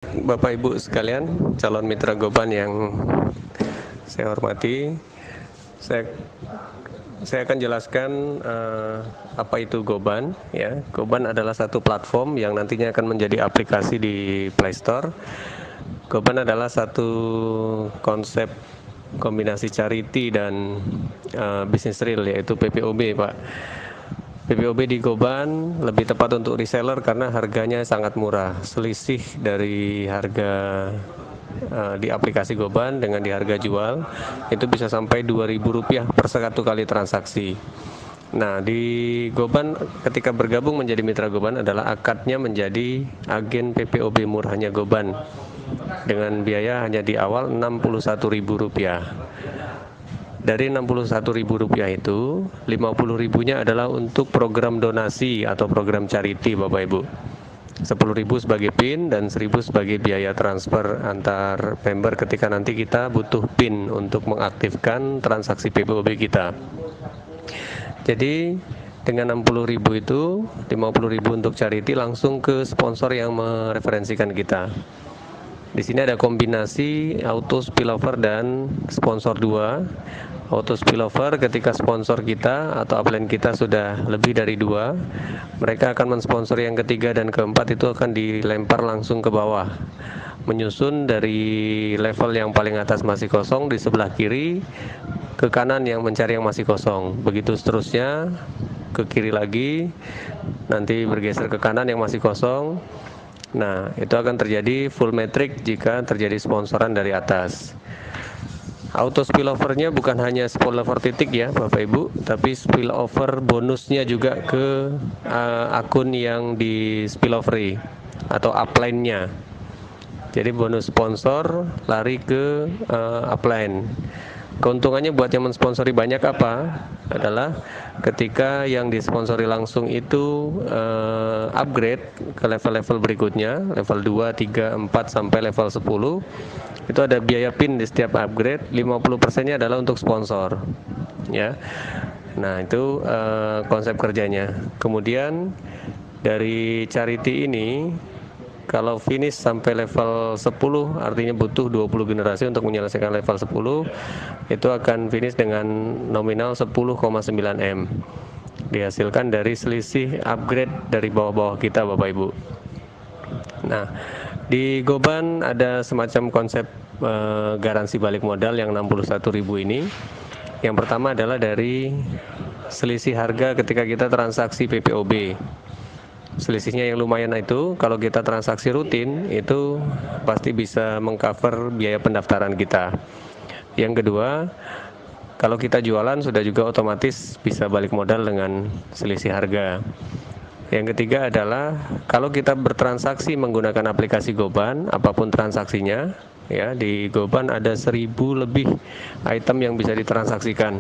Bapak Ibu sekalian, calon mitra Goban yang saya hormati, saya akan jelaskan apa itu Goban. Ya, Goban adalah satu platform yang nantinya akan menjadi aplikasi di Play Store. Goban adalah satu konsep kombinasi charity dan bisnis real, yaitu PPOB, Pak. PPOB di Goban lebih tepat untuk reseller karena harganya sangat murah. Selisih dari harga di aplikasi Goban dengan di harga jual itu bisa sampai Rp2.000 per satu kali transaksi. Nah, di Goban ketika bergabung menjadi mitra Goban adalah akadnya menjadi agen PPOB murahnya Goban dengan biaya hanya di awal Rp61.000. Dari Rp61.000 itu, Rp50.000-nya adalah untuk program donasi atau program charity, Bapak Ibu. Rp10.000 sebagai PIN dan Rp1.000 sebagai biaya transfer antar member ketika nanti kita butuh PIN untuk mengaktifkan transaksi PPOB kita. Jadi dengan Rp60.000 itu, Rp50.000 untuk charity langsung ke sponsor yang mereferensikan kita. Di sini ada kombinasi auto spillover dan sponsor 2. Auto spillover ketika sponsor kita atau upline kita sudah lebih dari 2, mereka akan mensponsor yang ketiga dan keempat, itu akan dilempar langsung ke bawah. Menyusun dari level yang paling atas masih kosong di sebelah kiri ke kanan yang mencari yang masih kosong. Begitu seterusnya ke kiri lagi, nanti bergeser ke kanan yang masih kosong. Nah, itu akan terjadi full metric jika terjadi sponsoran dari atas. Auto spillovernya bukan hanya spillover titik ya Bapak Ibu, tapi spillover bonusnya juga ke akun yang di spilloveri atau upline-nya. Jadi bonus sponsor lari ke upline. Keuntungannya buat yang mensponsori banyak apa? Adalah ketika yang disponsori langsung itu upgrade ke level-level berikutnya, level 2, 3, 4 sampai level 10, itu ada biaya PIN di setiap upgrade, 50%-nya adalah untuk sponsor. Ya. Nah, itu konsep kerjanya. Kemudian dari charity ini, kalau finish sampai level 10 artinya butuh 20 generasi untuk menyelesaikan level 10, itu akan finish dengan nominal 10,9 M. Dihasilkan dari selisih upgrade dari bawah-bawah kita Bapak Ibu. Nah, di Goban ada semacam konsep garansi balik modal yang 61.000 ini. Yang pertama adalah dari selisih harga ketika kita transaksi PPOB. Selisihnya yang lumayan itu, kalau kita transaksi rutin, itu pasti bisa mengcover biaya pendaftaran kita. Yang kedua, kalau kita jualan sudah juga otomatis bisa balik modal dengan selisih harga. Yang ketiga adalah kalau kita bertransaksi menggunakan aplikasi Goban, apapun transaksinya, ya di Goban ada 1.000 lebih item yang bisa ditransaksikan.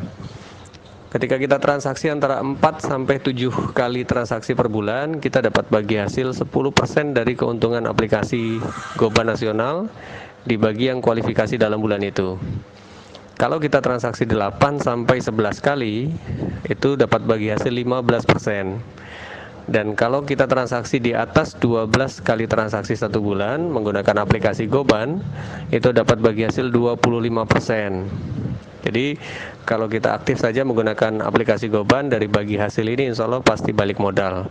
Ketika kita transaksi antara 4 sampai 7 kali transaksi per bulan, kita dapat bagi hasil 10% dari keuntungan aplikasi Goban nasional dibagi yang kualifikasi dalam bulan itu. Kalau kita transaksi 8 sampai 11 kali, itu dapat bagi hasil 15%. Dan kalau kita transaksi di atas 12 kali transaksi satu bulan menggunakan aplikasi Goban, itu dapat bagi hasil 25%. Jadi kalau kita aktif saja menggunakan aplikasi Goban, dari bagi hasil ini insya Allah pasti balik modal.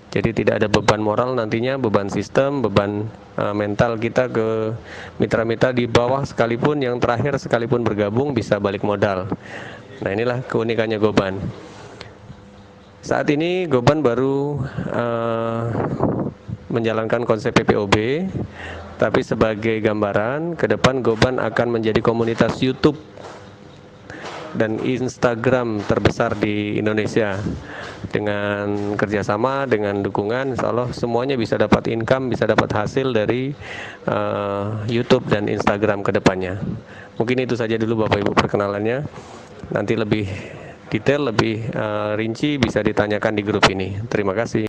Jadi tidak ada beban moral nantinya, beban sistem, beban mental kita ke mitra-mitra di bawah sekalipun, yang terakhir sekalipun bergabung bisa balik modal. Nah, inilah keunikannya Goban. Saat ini Goban baru menjalankan konsep PPOB, tapi sebagai gambaran, ke depan Goban akan menjadi komunitas YouTube dan Instagram terbesar di Indonesia. Dengan kerjasama, dengan dukungan, insya Allah semuanya bisa dapat income, bisa dapat hasil dari YouTube dan Instagram ke depannya. Mungkin itu saja dulu Bapak Ibu perkenalannya. Nanti lebih detail, lebih rinci bisa ditanyakan di grup ini. Terima kasih.